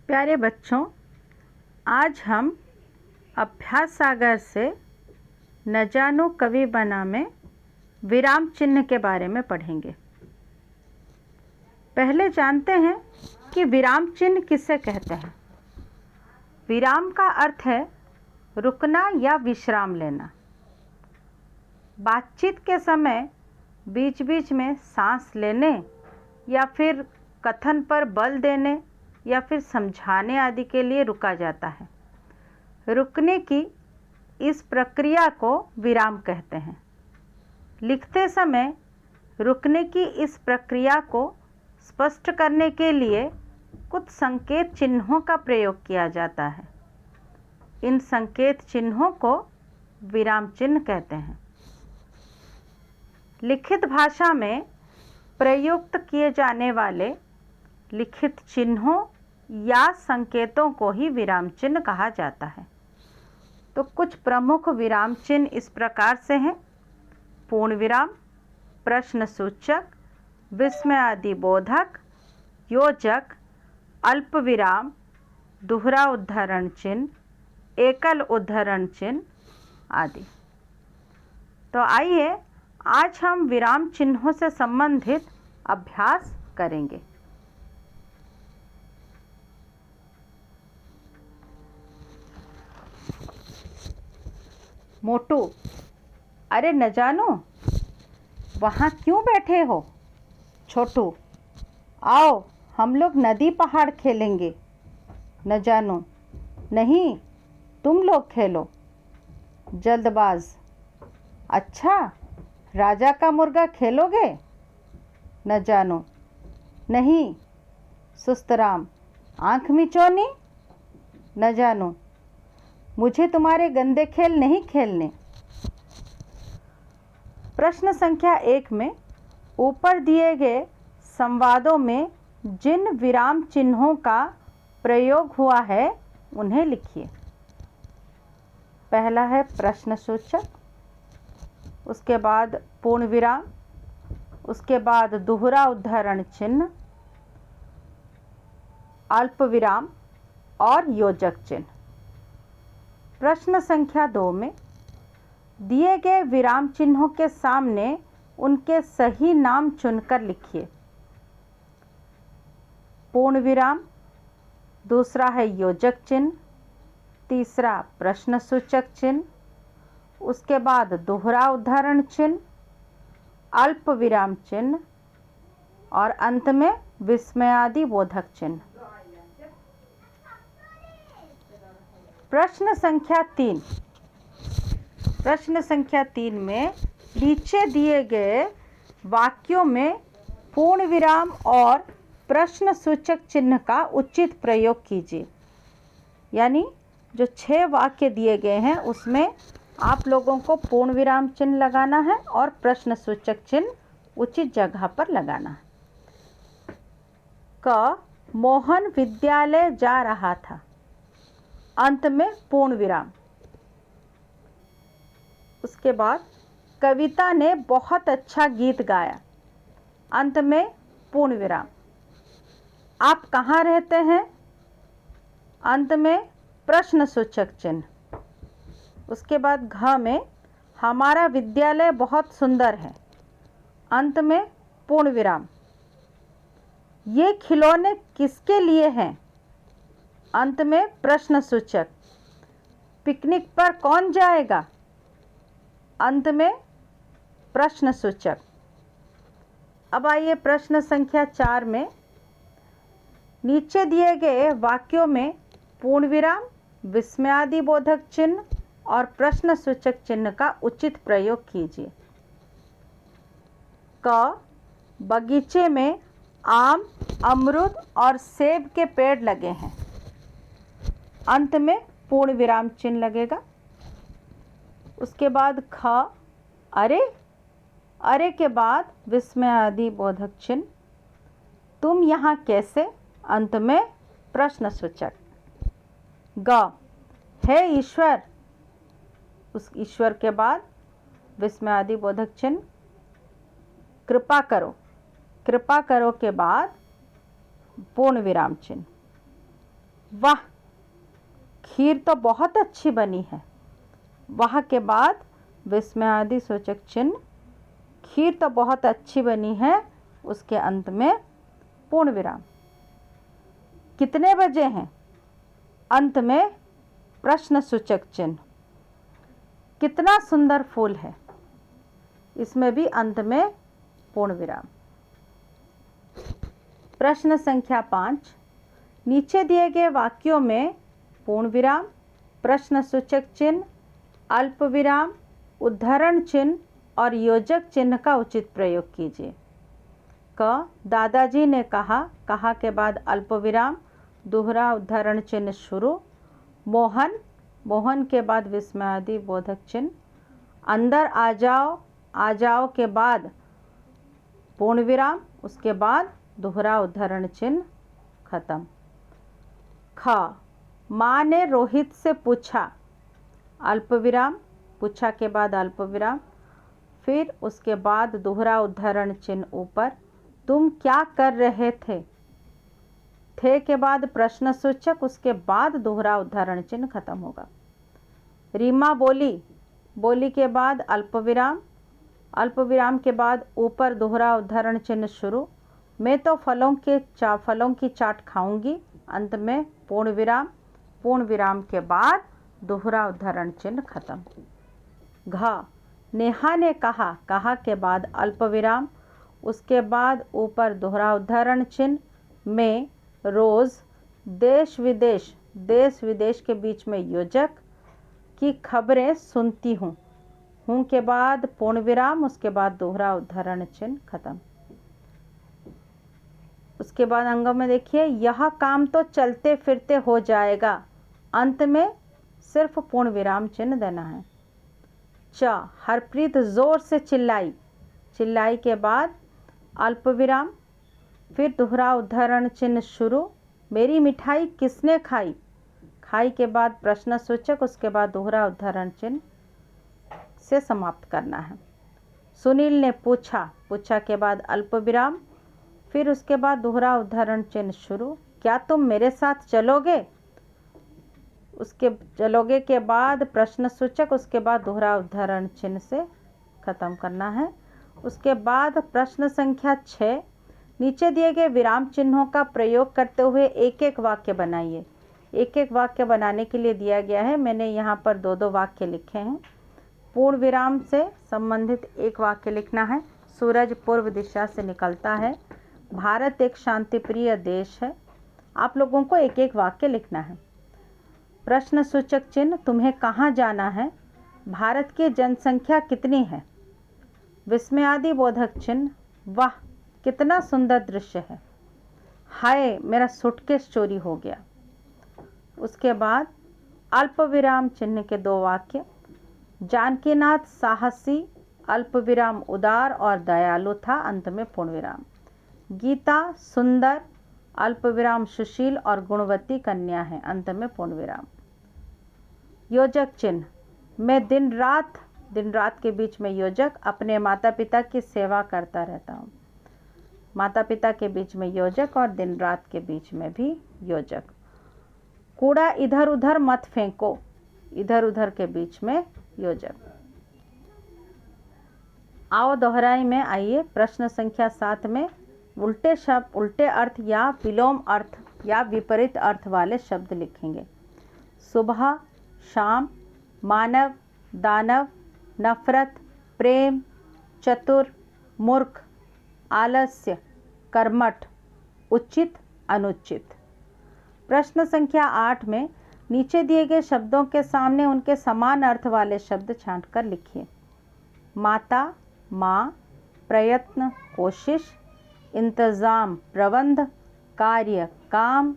प्यारे बच्चों, आज हम अभ्यास सागर से न जानो कवि बना में विराम चिन्ह के बारे में पढ़ेंगे। पहले जानते हैं कि विराम चिन्ह किसे कहते हैं। विराम का अर्थ है रुकना या विश्राम लेना। बातचीत के समय बीच बीच में सांस लेने या फिर कथन पर बल देने या फिर समझाने आदि के लिए रुका जाता है। रुकने की इस प्रक्रिया को विराम कहते हैं। लिखते समय रुकने की इस प्रक्रिया को स्पष्ट करने के लिए कुछ संकेत चिन्हों का प्रयोग किया जाता है। इन संकेत चिन्हों को विराम चिन्ह कहते हैं। लिखित भाषा में प्रयुक्त किए जाने वाले लिखित चिन्हों या संकेतों को ही विराम चिन्ह कहा जाता है। तो कुछ प्रमुख विराम चिन्ह इस प्रकार से हैं: पूर्ण विराम, प्रश्न सूचक, विस्मयादि बोधक, योजक, अल्प विराम, दोहरा उद्धरण चिन्ह, एकल उद्धरण चिन्ह आदि। तो आइए आज हम विराम चिन्हों से संबंधित अभ्यास करेंगे। मोटू, अरे न जानो वहाँ क्यों बैठे हो? छोटू, आओ हम लोग नदी पहाड़ खेलेंगे। न जानो, नहीं तुम लोग खेलो। जल्दबाज, अच्छा राजा का मुर्गा खेलोगे? न जानो, नहीं। सुस्तराम, आँख मिचौनी? न जानो, मुझे तुम्हारे गंदे खेल नहीं खेलने। प्रश्न संख्या 1 में ऊपर दिए गए संवादों में जिन विराम चिन्हों का प्रयोग हुआ है उन्हें लिखिए। पहला है प्रश्न सूचक, उसके बाद पूर्ण विराम, उसके बाद दोहरा उद्धरण चिन्ह, अल्प विराम और योजक चिन्ह। प्रश्न संख्या 2 में दिए गए विराम चिन्हों के सामने उनके सही नाम चुनकर लिखिए। पूर्ण विराम, दूसरा है योजक चिन्ह, तीसरा प्रश्न सूचक चिन्ह, उसके बाद दोहरा उद्धरण चिन्ह, अल्प विराम चिन्ह और अंत में विस्मयादि बोधक चिन्ह। प्रश्न संख्या 3 में नीचे दिए गए वाक्यों में पूर्ण विराम और प्रश्न सूचक चिन्ह का उचित प्रयोग कीजिए। यानी जो 6 वाक्य दिए गए हैं उसमें आप लोगों को पूर्ण विराम चिन्ह लगाना है और प्रश्न सूचक चिन्ह उचित जगह पर लगाना है। क, मोहन विद्यालय जा रहा था, अंत में पूर्ण विराम। उसके बाद कविता ने बहुत अच्छा गीत गाया, अंत में पूर्ण विराम। आप कहाँ रहते हैं? अंत में प्रश्न सूचक चिन्ह। उसके बाद घ में हमारा विद्यालय बहुत सुंदर है, अंत में पूर्ण विराम। ये खिलौने किसके लिए हैं? अंत में प्रश्न सूचक। पिकनिक पर कौन जाएगा? अंत में प्रश्न सूचक। अब आइए प्रश्न संख्या 4 में नीचे दिए गए वाक्यों में पूर्ण विराम, विस्मयादि बोधक चिन्ह और प्रश्न सूचक चिन्ह का उचित प्रयोग कीजिए। क, बगीचे में आम, अमरूद और सेब के पेड़ लगे हैं, अंत में पूर्ण विराम चिन्ह लगेगा। उसके बाद ख, अरे के बाद विस्मयादि बोधक चिन्ह। तुम यहाँ कैसे? अंत में प्रश्न सूचक। ग, हे ईश्वर, उस ईश्वर के बाद विस्मयादि बोधक चिन्ह। कृपा करो के बाद पूर्ण विराम चिन्ह। वाह, खीर तो बहुत अच्छी बनी है। वाह के बाद विस्मयादि सूचक चिन्ह, खीर तो बहुत अच्छी बनी है, उसके अंत में पूर्ण विराम। कितने बजे हैं, अंत में प्रश्न सूचक चिन्ह। कितना सुंदर फूल है, इसमें भी अंत में पूर्ण विराम। प्रश्न संख्या 5, नीचे दिए गए वाक्यों में पूर्ण विराम, प्रश्न सूचक चिन्ह, अल्प विराम, उद्धरण चिन्ह और योजक चिन्ह का उचित प्रयोग कीजिए। क, दादाजी ने कहा, कहा के बाद अल्प विराम, दोहरा उद्धरण चिन्ह शुरू। मोहन, मोहन के बाद विस्मयादि बोधक चिन्ह। अंदर आ जाओ के बाद पूर्ण विराम, उसके बाद दोहरा उद्धरण चिन्ह, खत्म। ख, माँ ने रोहित से पूछा, अल्प विराम, पूछा के बाद अल्प विराम, फिर उसके बाद दोहरा उद्धरण चिन्ह ऊपर, तुम क्या कर रहे थे के बाद प्रश्न सूचक, उसके बाद दोहरा उद्धरण चिन्ह खत्म होगा। रीमा बोली, बोली के बाद अल्प विराम, अल्प विराम के बाद ऊपर दोहरा उद्धरण चिन्ह शुरू। मैं तो फलों की चाट खाऊंगी, अंत में पूर्ण विराम, पूर्ण विराम के बाद दोहरा उद्धरण चिन्ह खत्म। घ, नेहा ने कहा, कहा के बाद अल्प विराम, उसके बाद ऊपर दोहरा उद्धरण चिन्ह। मैं रोज़ देश विदेश के बीच में योजक की खबरें सुनती हूँ, हूँ के बाद पूर्ण विराम, उसके बाद दोहरा उद्धरण चिन्ह खत्म। उसके बाद अंगों में देखिए, यह काम तो चलते फिरते हो जाएगा, अंत में सिर्फ पूर्ण विराम चिन्ह देना है। च, हरप्रीत जोर से चिल्लाई, चिल्लाई के बाद अल्प विराम, फिर दोहरा उद्धरण चिन्ह शुरू। मेरी मिठाई किसने खाई, खाई के बाद प्रश्न सूचक, उसके बाद दोहरा उद्धरण चिन्ह से समाप्त करना है। सुनील ने पूछा, पूछा के बाद अल्प विराम, फिर उसके बाद दोहरा उद्धरण चिन्ह शुरू। क्या तुम मेरे साथ चलोगे, उसके चलोगे के बाद प्रश्न सूचक, उसके बाद दोहरा उद्धरण चिन्ह से खत्म करना है। उसके बाद प्रश्न संख्या 6, नीचे दिए गए विराम चिन्हों का प्रयोग करते हुए एक एक वाक्य बनाइए। एक एक वाक्य बनाने के लिए दिया गया है, मैंने यहाँ पर 2-2 वाक्य लिखे हैं। पूर्ण विराम से संबंधित एक वाक्य लिखना है। सूरज पूर्व दिशा से निकलता है, भारत एक शांतिप्रिय देश है। आप लोगों को एक एक वाक्य लिखना है। प्रश्न सूचक चिन्ह, तुम्हें कहाँ जाना है, भारत की जनसंख्या कितनी है। विस्मयादि बोधक चिन्ह, वाह कितना सुंदर दृश्य है, हाय मेरा सूटकेस चोरी हो गया। उसके बाद अल्प विराम चिन्ह के 2 वाक्य, जानकीनाथ साहसी, अल्प विराम उदार और दयालु था, अंत में पूर्ण विराम। गीता सुंदर, अल्प विराम सुशील और गुणवती कन्या है, अंत में पूर्ण विराम। योजक चिन्ह, मैं दिन रात के बीच में योजक, अपने माता पिता की सेवा करता रहता हूँ। माता पिता के बीच में योजक और दिन रात के बीच में भी योजक। कूड़ा इधर उधर मत फेंको, इधर उधर के बीच में योजक। आओ दोहराई में आइए। प्रश्न संख्या 7 में उल्टे शब्द, उल्टे अर्थ या विलोम अर्थ या विपरीत अर्थ वाले शब्द लिखेंगे। सुबह, शाम, मानव, दानव, नफरत, प्रेम, चतुर, मूर्ख, आलस्य, कर्मठ, उचित, अनुचित। प्रश्न संख्या 8 में नीचे दिए गए शब्दों के सामने उनके समान अर्थ वाले शब्द छांटकर लिखिए। माता, माँ, प्रयत्न, कोशिश, इंतज़ाम, प्रबंध, कार्य, काम,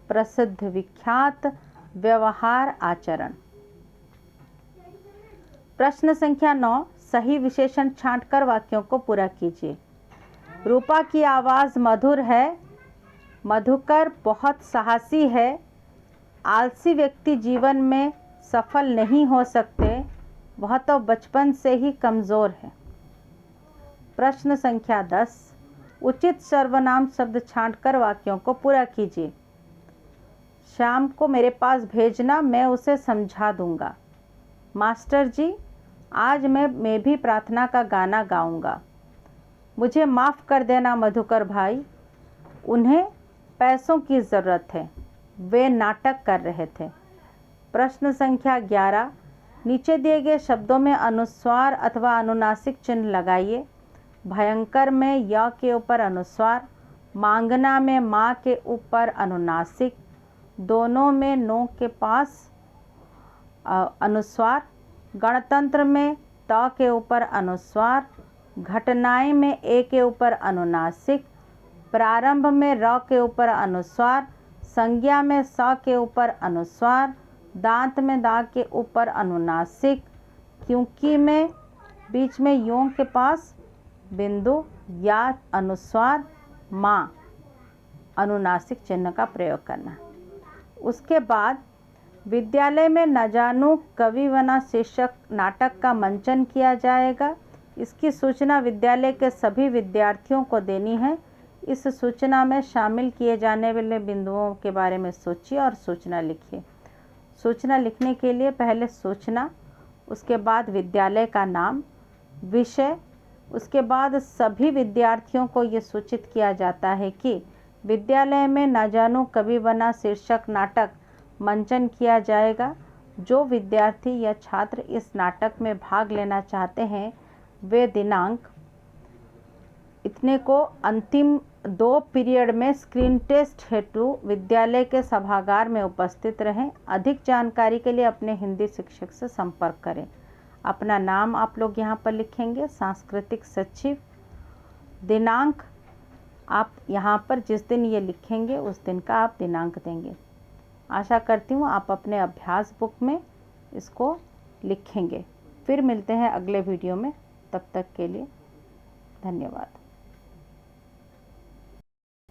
प्रसिद्ध, विख्यात, व्यवहार, आचरण। प्रश्न संख्या 9, सही विशेषण छांटकर वाक्यों को पूरा कीजिए। रूपा की आवाज़ मधुर है, मधुकर बहुत साहसी है, आलसी व्यक्ति जीवन में सफल नहीं हो सकते, वह तो बचपन से ही कमज़ोर है। प्रश्न संख्या 10, उचित सर्वनाम शब्द छांटकर वाक्यों को पूरा कीजिए। श्याम को मेरे पास भेजना, मैं उसे समझा दूंगा। मास्टर जी, आज मैं भी प्रार्थना का गाना गाऊंगा। मुझे माफ़ कर देना मधुकर भाई, उन्हें पैसों की ज़रूरत है, वे नाटक कर रहे थे। प्रश्न संख्या 11, नीचे दिए गए शब्दों में अनुस्वार अथवा अनुनासिक चिन्ह लगाइए। भयंकर में य के ऊपर अनुस्वार, मांगना में माँ के ऊपर अनुनासिक, दोनों में नो के पास अनुस्वार, गणतंत्र में त के ऊपर अनुस्वार, घटनाएं में ए के ऊपर अनुनासिक, प्रारंभ में र के ऊपर अनुस्वार, संज्ञा में स के ऊपर अनुस्वार, दांत में दा के ऊपर अनुनासिक, क्योंकि में बीच में यों के पास बिंदु या अनुस्वार, माँ अनुनासिक चिन्ह का प्रयोग करना। उसके बाद विद्यालय में न जानू कवि वना शीर्षक नाटक का मंचन किया जाएगा। इसकी सूचना विद्यालय के सभी विद्यार्थियों को देनी है। इस सूचना में शामिल किए जाने वाले बिंदुओं के बारे में सोचिए और सूचना लिखिए। सूचना लिखने के लिए पहले सूचना, उसके बाद विद्यालय का नाम, विषय, उसके बाद सभी विद्यार्थियों को ये सूचित किया जाता है कि विद्यालय में न जानू कवि बना शीर्षक नाटक मंचन किया जाएगा। जो विद्यार्थी या छात्र इस नाटक में भाग लेना चाहते हैं वे दिनांक इतने को अंतिम 2 पीरियड में स्क्रीन टेस्ट हेतु विद्यालय के सभागार में उपस्थित रहें। अधिक जानकारी के लिए अपने हिंदी शिक्षक से संपर्क करें। अपना नाम आप लोग यहाँ पर लिखेंगे, सांस्कृतिक सचिव, दिनांक आप यहाँ पर जिस दिन ये लिखेंगे उस दिन का आप दिनांक देंगे। आशा करती हूँ आप अपने अभ्यास बुक में इसको लिखेंगे। फिर मिलते हैं अगले वीडियो में, तब तक के लिए धन्यवाद।